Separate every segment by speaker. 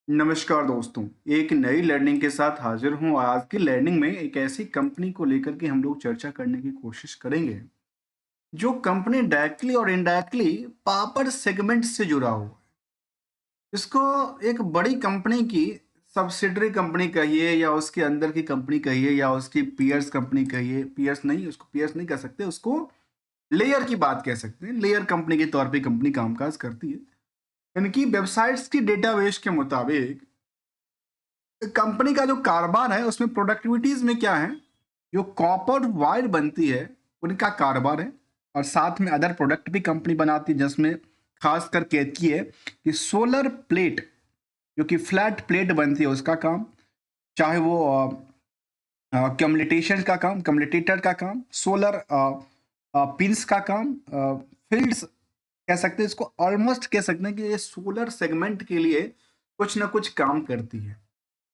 Speaker 1: नमस्कार दोस्तों, एक नई लर्निंग के साथ हाजिर हूँ। आज की लर्निंग में एक ऐसी कंपनी को लेकर के हम लोग चर्चा करने की कोशिश करेंगे, जो कंपनी डायरेक्टली और इनडायरेक्टली पापड़ सेगमेंट से जुड़ा हुआ है। इसको एक बड़ी कंपनी की सब्सिडरी कंपनी कहिए या उसके अंदर की कंपनी कहिए या उसकी पीयर्स कंपनी कहिए, पीयर्स नहीं कह सकते, उसको लेयर की बात कह सकते हैं। लेयर कंपनी के तौर पे कंपनी कामकाज करती है। इनकी वेबसाइट्स की डेटाबेस के मुताबिक कंपनी का जो कारोबार है उसमें प्रोडक्टिविटीज में क्या है, जो कॉपर वायर बनती है उनका कारोबार है। और साथ में अदर प्रोडक्ट भी कंपनी बनाती है, जिसमें खासकर कहती है कि सोलर प्लेट, जो कि फ्लैट प्लेट बनती है, उसका काम, चाहे वो कम्युनिकेशन का काम, कम्युनिकेटर का काम, सोलर पिंस का काम, फील्ड्स कह सकते हैं इसको, ऑलमोस्ट कह सकते हैं कि ये सोलर सेगमेंट के लिए कुछ ना कुछ काम करती है।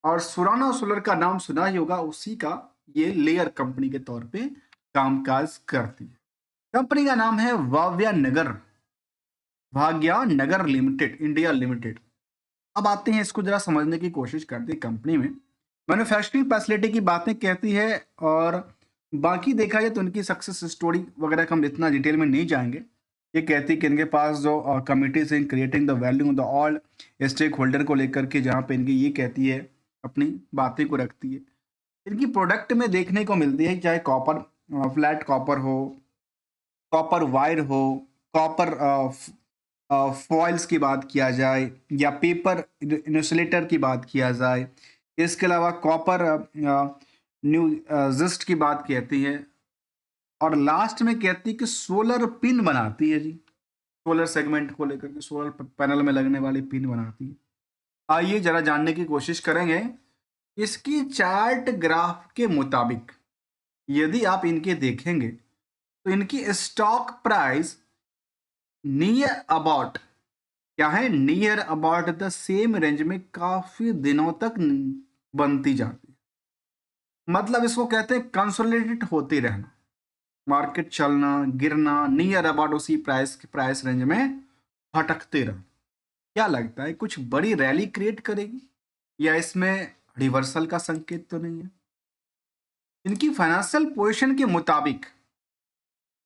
Speaker 1: और सुराना सोलर का नाम सुना ही होगा, उसी का ये लेयर कंपनी के तौर पे कामकाज करती है। कंपनी का नाम है भाग्या नगर लिमिटेड, इंडिया लिमिटेड। अब आते हैं, इसको जरा समझने की कोशिश करते हैं। कंपनी में मैन्युफैक्चरिंग फैसिलिटी की बातें कहती है, और बाकी देखा जाए तो इनकी सक्सेस स्टोरी वगैरह का हम इतना डिटेल में नहीं जाएंगे। ये कहती है कि इनके पास जो committees in creating the value the all stakeholder को लेकर के, जहाँ पे इनकी ये कहती है, अपनी बातें को रखती है। इनकी प्रोडक्ट में देखने को मिलती है, चाहे कॉपर, फ्लैट कॉपर हो, कॉपर वायर हो, कॉपर फॉइल्स की बात किया जाए, या पेपर इंसुलेटर की बात किया जाए। इसके अलावा कॉपर न्यू जिस्ट की बात कहती है। और लास्ट में कहती है कि सोलर पिन बनाती है जी। सोलर सेगमेंट को लेकर के सोलर पैनल में लगने वाली पिन बनाती है। आइए जरा जानने की कोशिश करेंगे। इसकी चार्ट ग्राफ के मुताबिक यदि आप इनके देखेंगे तो इनकी स्टॉक प्राइस नियर अबाउट क्या है, near about the same range में काफी दिनों तक बनती जाती है। मतलब इसको कहते हैं कंसोलिडेट होते रहना, मार्केट चलना गिरना, नियर अबाउट उसी प्राइस रेंज में भटकते रहना। क्या लगता है, कुछ बड़ी रैली क्रिएट करेगी, या इसमें रिवर्सल का संकेत तो नहीं है? इनकी फाइनेंशियल पोजीशन के मुताबिक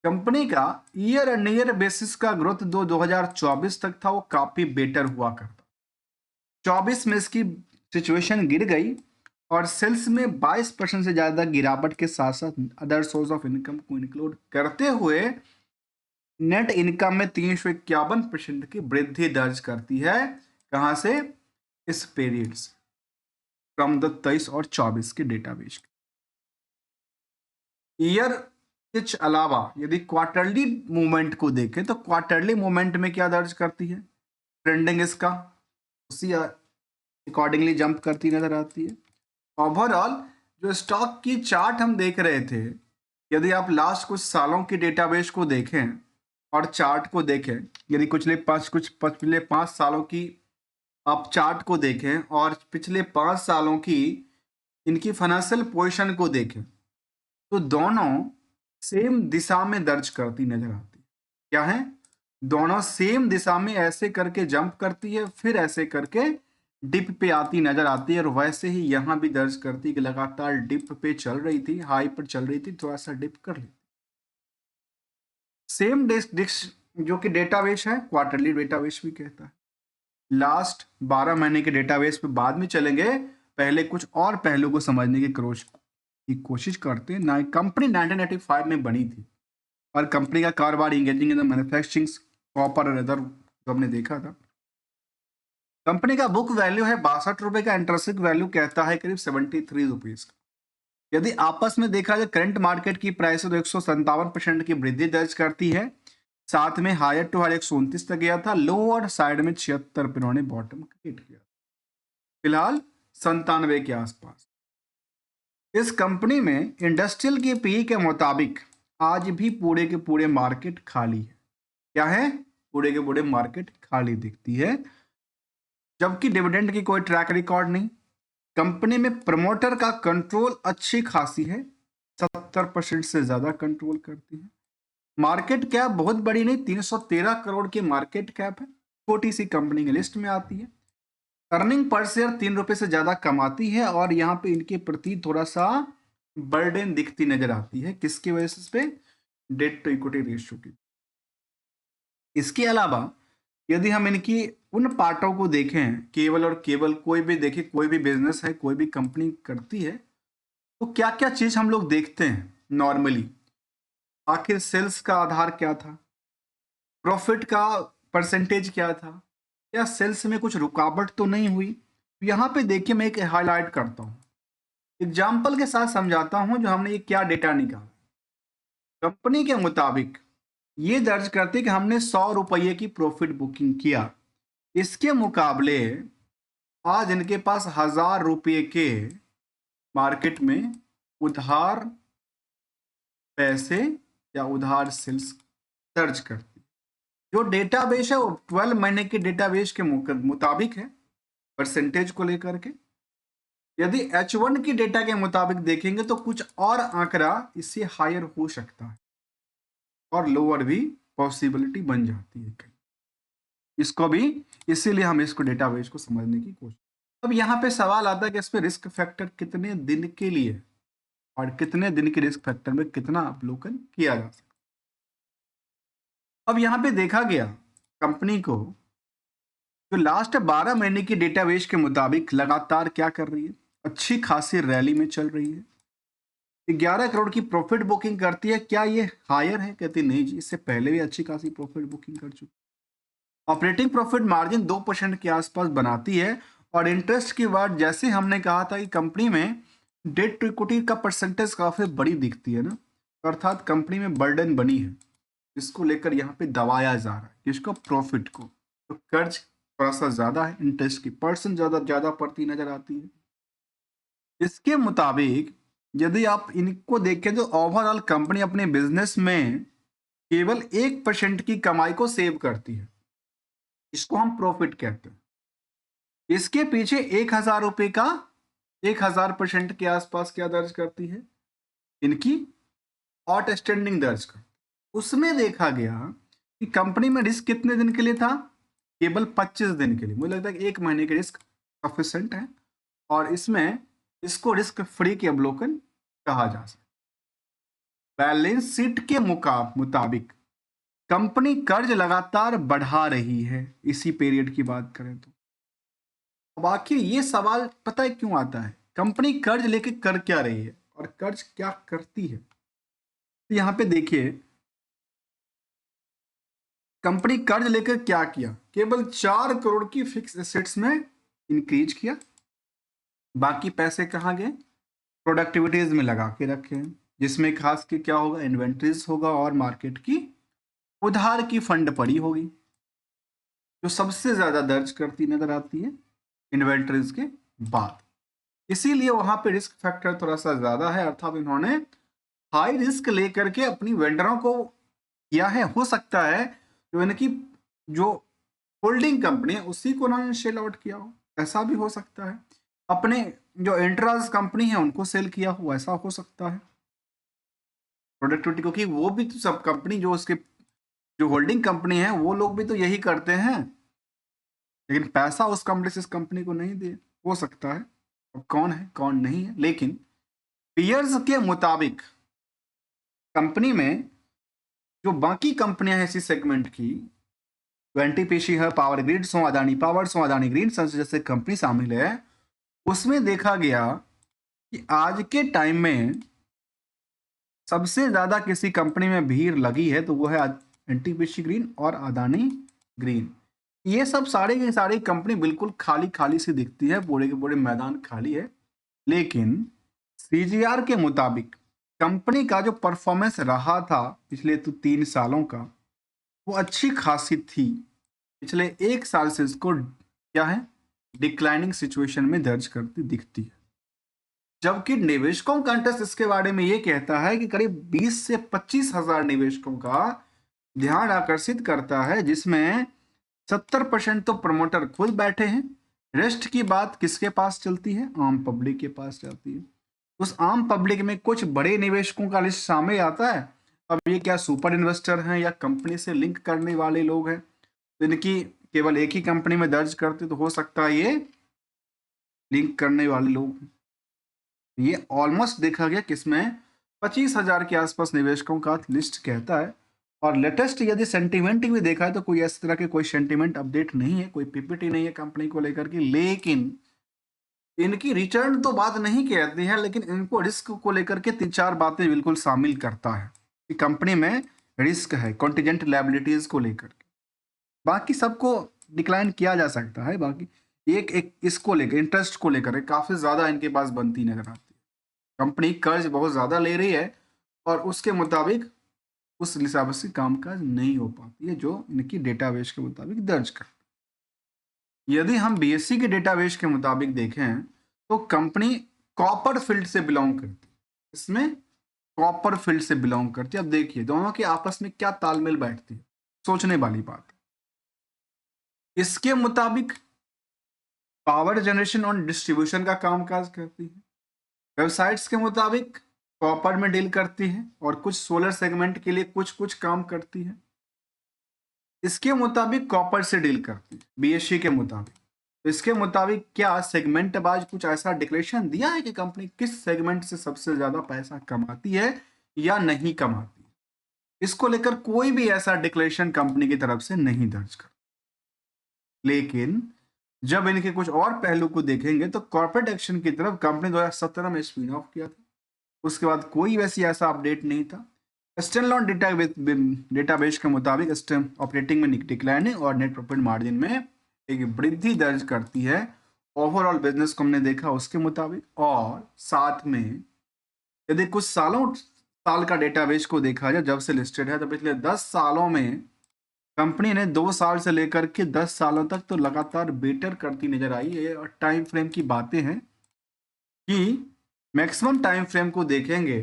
Speaker 1: कंपनी का ईयर एंड ईयर बेसिस का ग्रोथ 2024 तक था, वो काफी बेटर हुआ करता। 24 में इसकी सिचुएशन गिर गई, और सेल्स में 22% से ज्यादा गिरावट के साथ साथ अदर सोर्स ऑफ इनकम को इंक्लूड करते हुए नेट इनकम में 351% की वृद्धि दर्ज करती है। कहां से? इस पीरियड से, फ्रॉम द 23 और 24 के डेटाबेस। ईयर के अलावा यदि क्वार्टरली मूवमेंट को देखें तो क्वार्टरली मूवमेंट में क्या दर्ज करती है, ट्रेंडिंग इसका उसी अकॉर्डिंगली जंप करती नजर आती है। ओवरऑल जो स्टॉक की चार्ट हम देख रहे थे, यदि आप लास्ट कुछ सालों की डेटाबेस को देखें और चार्ट को देखें, यदि पिछले 5 सालों की आप चार्ट को देखें और पिछले 5 सालों की इनकी फाइनेंशियल पोजीशन को देखें, तो दोनों सेम दिशा में दर्ज करती नजर आती है। क्या है? दोनों सेम दिशा में ऐसे करके जंप करती है, फिर ऐसे करके डिप पे आती नजर आती है। और वैसे ही यहां भी दर्ज करती कि लगातार डिप पे चल रही थी, हाई पर चल रही थी, थोड़ा सा डिप कर ली। सेम डिस्क जो कि डेटाबेस है, क्वार्टरली डेटाबेस भी कहता है। लास्ट 12 महीने के डेटाबेस पे बाद में चलेंगे, पहले कुछ और पहलू को समझने की कोशिश करते हैं। ना कंपनी 1985 में बनी थी, और कंपनी का कारोबार engaging in the manufacturing copper और अदर जो हमने देखा था। कंपनी का बुक वैल्यू है 62 रुपए का, इंटरेस्टिक वैल्यू कहता है करीब 73 रुपीज का। यदि आपस में देखा जाए करंट मार्केट की प्राइस तो 157% की वृद्धि दर्ज करती है। साथ में हायर टू हायर 129 तक गया था, लोअर साइड में 76 पे इन्होंने बॉटम क्रिएट किया, फिलहाल 97 के आसपास। इस कंपनी में इंडस्ट्रियल की पी के मुताबिक आज भी पूरे के पूरे मार्केट खाली है। क्या है? पूरे के पूरे मार्केट खाली दिखती है, जबकि डिविडेंड की कोई ट्रैक रिकॉर्ड नहीं। कंपनी में प्रमोटर का कंट्रोल अच्छी खासी है, 70% से ज्यादा कंट्रोल करती है। मार्केट कैप बहुत बड़ी नहीं, 313 करोड़ की मार्केट कैप है, छोटी सी कंपनी की लिस्ट में आती है। अर्निंग पर शेयर 3 रुपए से ज्यादा कमाती है और यहाँ पे इनके प्रति थोड़ा सा बर्डन दिखती नजर आती है। किसकी वजह से? इस पे डेट टू इक्विटी रेशियो की। इसके अलावा यदि हम इनकी उन पार्टों को देखें, केवल और केवल कोई भी देखे, कोई भी बिजनेस है, कोई भी कंपनी करती है, तो क्या क्या चीज हम लोग देखते हैं नॉर्मली। आखिर सेल्स का आधार क्या था, प्रॉफिट का परसेंटेज क्या था, क्या सेल्स में कुछ रुकावट तो नहीं हुई। यहाँ पे देखिए, मैं एक हाईलाइट करता हूँ, एग्जाम्पल के साथ समझाता हूँ जो हमने ये क्या डेटा निकाला। कंपनी के मुताबिक ये दर्ज करते कि हमने 100 रुपये की प्रॉफिट बुकिंग किया, इसके मुकाबले आज इनके पास 1000 रुपये के मार्केट में उधार पैसे या उधार सेल्स दर्ज करती। जो डेटाबेस है वो 12 महीने के डेटाबेस के मुताबिक है, परसेंटेज को लेकर के। यदि H1 की डेटा के मुताबिक देखेंगे तो कुछ और आंकड़ा इससे हायर हो सकता है और लोअर भी पॉसिबिलिटी बन जाती है इसको भी। इसीलिए हम इसको डेटाबेस को समझने की कोशिश। अब यहाँ पे सवाल आता है कि इसमें रिस्क फैक्टर कितने दिन के लिए और कितने दिन के रिस्क फैक्टर में कितना अवलोकन किया जा सकता। अब यहाँ पे देखा गया कंपनी को जो लास्ट 12 महीने की डेटाबेस के मुताबिक लगातार क्या कर रही है, अच्छी खासी रैली में चल रही है। 11 करोड़ की प्रॉफिट बुकिंग करती है। क्या ये हायर है? कहती नहीं जी, इससे पहले भी अच्छी खासी प्रॉफिट बुकिंग कर चुकी। ऑपरेटिंग प्रॉफिट मार्जिन 2% के आसपास बनाती है। और इंटरेस्ट की बात, जैसे हमने कहा था कि कंपनी में डेट टू इक्विटी का परसेंटेज काफी बड़ी दिखती है ना, अर्थात कंपनी में बर्डन बनी है, इसको लेकर यहाँ पे दबाया जा रहा है किसको? प्रॉफिट को। तो कर्ज थोड़ा सा ज्यादा है, इंटरेस्ट की परसेंट ज्यादा पड़ती नजर आती है। इसके मुताबिक यदि आप इनको देखें तो ओवरऑल कंपनी अपने बिजनेस में केवल 1% की कमाई को सेव करती है, इसको हम प्रॉफिट कहते हैं। इसके पीछे 1000 रुपए का 1000% के आसपास क्या दर्ज करती है? इनकी आउटस्टैंडिंग दर्ज कर। उसमें देखा गया कि कंपनी में रिस्क कितने दिन के लिए था? केवल 25 दिन के लिए। मुझे लगता है कि 1 महीने के रिस्क सफिशिएंट है और इसमें इसको रिस्क फ्री के अवलोकन कहा जा सकता। बैलेंस शीट के मुताबिक कंपनी कर्ज लगातार बढ़ा रही है इसी पीरियड की बात करें तो। अब आखिर ये सवाल पता है क्यों आता है, कंपनी कर्ज लेके कर क्या रही है और कर्ज क्या करती है। तो यहाँ पे देखिए, कंपनी कर्ज लेकर क्या किया, केवल 4 करोड़ की फिक्स एसेट्स में इंक्रीज किया। बाकी पैसे कहाँ गए? प्रोडक्टिविटीज में लगा के रखे हैं, जिसमें खास के क्या होगा? इन्वेंट्रीज होगा और मार्केट की उधार की फंड पड़ी होगी, जो सबसे ज्यादा दर्ज करती नजर आती है इन्वेंट्रीज के बाद। इसीलिए वहां पे रिस्क फैक्टर थोड़ा सा ज्यादा है, अर्थात इन्होंने हाई रिस्क लेकर के अपनी वेंडरों को किया है। हो सकता है जो इनकी जो होल्डिंग कंपनी है उसी को उन्होंने सेल आउट किया हो, ऐसा भी हो सकता है। अपने जो इंट्रास कंपनी है उनको सेल किया हो, ऐसा हो सकता है। प्रोडक्टिविटी, क्योंकि वो भी तो सब कंपनी जो उसके जो होल्डिंग कंपनी है वो लोग भी तो यही करते हैं, लेकिन पैसा उस कंपनी से इस कंपनी को नहीं दे। हो सकता है, अब कौन है कौन नहीं है। लेकिन पीयर्स के मुताबिक कंपनी में जो बाकी कंपनियां हैं इसी सेगमेंट की, जो एनटीपीसी है, पावर ग्रिड्स हो, अदानी पावर्स हो, अदानी ग्रीन सन्स जैसे कंपनी शामिल है, उसमें देखा गया कि आज के टाइम में सबसे ज्यादा किसी कंपनी में भीड़ लगी है तो वो है एनटीपीसी ग्रीन और अदानी ग्रीन। ये सब सारे की सारी कंपनी बिल्कुल खाली खाली सी दिखती है, पूरे के पूरे मैदान खाली है। लेकिन सीजीआर के मुताबिक कंपनी का जो परफॉर्मेंस रहा था पिछले 3 सालों का, वो अच्छी खासी थी। पिछले 1 साल से इसको क्या है? डिक्लाइनिंग सिचुएशन में दर्ज करती दिखती है। जबकि निवेशकों का इंटरेस्ट इसके बारे में ये कहता है कि करीब 20 से 25 हजार निवेशकों का ध्यान आकर्षित करता है, जिसमें 70% तो प्रमोटर खुद बैठे हैं। रेस्ट की बात किसके पास चलती है? आम पब्लिक के पास जाती है। उस आम पब्लिक में कुछ बड़े निवेशकों का लिस्ट सामने आता है। अब ये क्या सुपर इन्वेस्टर हैं या कंपनी से लिंक करने वाले लोग हैं, तो इनकी केवल एक ही कंपनी में दर्ज करते तो हो सकता है ये लिंक करने वाले लोग। ये ऑलमोस्ट देखा गया किसमें 25,000 के आसपास निवेशकों का लिस्ट कहता है। और लेटेस्ट यदि सेंटीमेंट भी देखा है तो कोई इस तरह के कोई सेंटीमेंट अपडेट नहीं है, कोई पीपीटी नहीं है कंपनी को लेकर के, लेकिन इनकी रिटर्न तो बात नहीं कहती है, लेकिन इनको रिस्क को लेकर के 3-4 बातें बिल्कुल शामिल करता है कि कंपनी में रिस्क है कॉन्टिजेंट लायबिलिटीज को लेकर के। बाकी सबको डिक्लाइन किया जा सकता है, बाकी एक एक इसको लेकर इंटरेस्ट को लेकर काफी ज्यादा इनके पास बनती नजर आती है। कंपनी कर्ज बहुत ज्यादा ले रही है और उसके मुताबिक उस हिसाब से कामकाज नहीं हो पाती है, जो इनकी डेटाबेस के मुताबिक दर्ज कर। यदि हम बीएससी के डेटाबेस के मुताबिक देखें तो कंपनी कॉपर फील्ड से बिलोंग करती है। इसमें कॉपर फील्ड से बिलोंग करती है। अब देखिए दोनों के आपस में क्या तालमेल बैठती है, सोचने वाली बात। इसके मुताबिक पावर जनरेशन और डिस्ट्रीब्यूशन का कामकाज करती है। वेबसाइट्स के मुताबिक कॉपर में डील करती है और कुछ सोलर सेगमेंट के लिए कुछ कुछ काम करती है। इसके मुताबिक कॉपर से डील करती है बीएससी के मुताबिक। तो इसके मुताबिक क्या सेगमेंट बाज कुछ ऐसा डिक्लेरेशन दिया है कि कंपनी किस सेगमेंट से सबसे ज्यादा पैसा कमाती है या नहीं कमाती है? इसको लेकर कोई भी ऐसा डिक्लेरेशन कंपनी की तरफ से नहीं दर्ज कर। लेकिन जब इनके कुछ और पहलू को देखेंगे तो कॉर्पोरेट एक्शन की तरफ कंपनी 2017 में स्पिन ऑफ किया था। उसके बाद कोई वैसी ऐसा अपडेट नहीं था। स्टैंडअलोन डेटाबेस के मुताबिक ऑपरेटिंग में डिक्लाइन और नेट प्रॉफिट मार्जिन में एक वृद्धि दर्ज करती है। ओवरऑल बिजनेस को हमने देखा उसके मुताबिक, और साथ में यदि कुछ साल का डेटाबेस को देखा जाए जब से लिस्टेड है तो पिछले 10 सालों में कंपनी ने 2 साल से लेकर के 10 सालों तक तो लगातार बेटर करती नजर आई है। और टाइम फ्रेम की बातें हैं कि मैक्सिमम टाइम फ्रेम को देखेंगे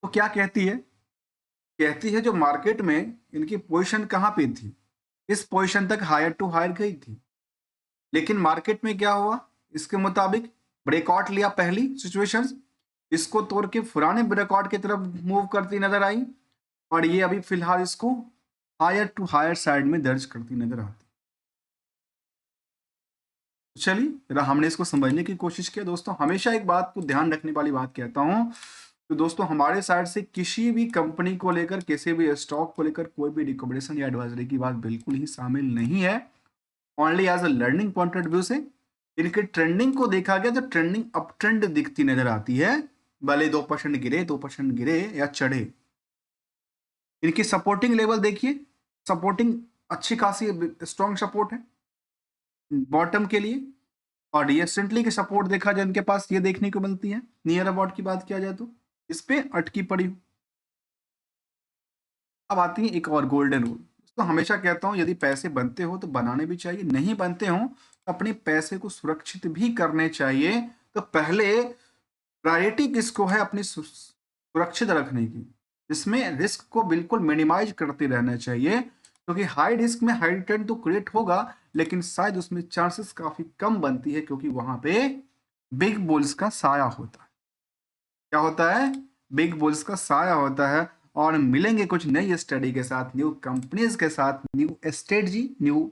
Speaker 1: तो क्या कहती है? कहती है जो मार्केट में इनकी पोजीशन कहाँ पे थी, इस पोजीशन तक हायर टू हायर गई थी। लेकिन मार्केट में क्या हुआ, इसके मुताबिक ब्रेकआउट लिया पहली सिचुएशन, इसको तोड़ के पुराने ब्रेकआउट की तरफ मूव करती नजर आई और ये अभी फिलहाल इसको हायर टू हायर साइड में दर्ज करती नजर आती। चलिए हमने इसको समझने की कोशिश किया। दोस्तों हमेशा एक बात को ध्यान रखने वाली बात कहता हूं, तो दोस्तों हमारे साइड से किसी भी कंपनी को लेकर, किसी भी स्टॉक को लेकर कोई भी रिकमेंडेशन या एडवाइजरी की बात बिल्कुल ही शामिल नहीं है। Only as a learning point of view से इनके ट्रेंडिंग को देखा गया तो ट्रेंडिंग अप ट्रेंड दिखती नजर आती है, भले 2% गिरे 2% गिरे या चढ़े। इनकी सपोर्टिंग लेवल देखिए, सपोर्टिंग अच्छी खासी स्ट्रॉन्ग सपोर्ट है बॉटम के लिए। और रिसेंटली की सपोर्ट देखा जाए इनके पास ये देखने को मिलती है, नियर अबाउट की बात किया जाए तो इस पे अटकी पड़ी हूं। अब आती है एक और गोल्डन रूल। तो हमेशा कहता हूं यदि पैसे बनते हो तो बनाने भी चाहिए, नहीं बनते हो तो अपने पैसे को सुरक्षित भी करने चाहिए। तो पहले प्रायोरिटी किसको है अपनी सुरक्षित रखने की, जिसमें रिस्क को बिल्कुल मिनिमाइज करते रहना चाहिए। क्योंकि हाई रिस्क में हाई रिटर्न तो क्रिएट होगा, लेकिन शायद उसमें चांसेस काफी कम बनती है क्योंकि वहां पे बिग बुल्स का साया होता है। क्या होता है? बिग बुल्स का साया होता है। और मिलेंगे कुछ नई स्टडी के साथ, न्यू कंपनीज के साथ, न्यू स्ट्रेटजी, न्यू।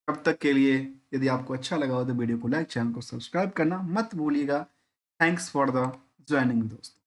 Speaker 1: तब तक के लिए यदि आपको अच्छा लगा हो तो वीडियो को लाइक, चैनल को सब्सक्राइब करना मत भूलिएगा। थैंक्स फॉर द ज्वाइनिंग दोस्तों।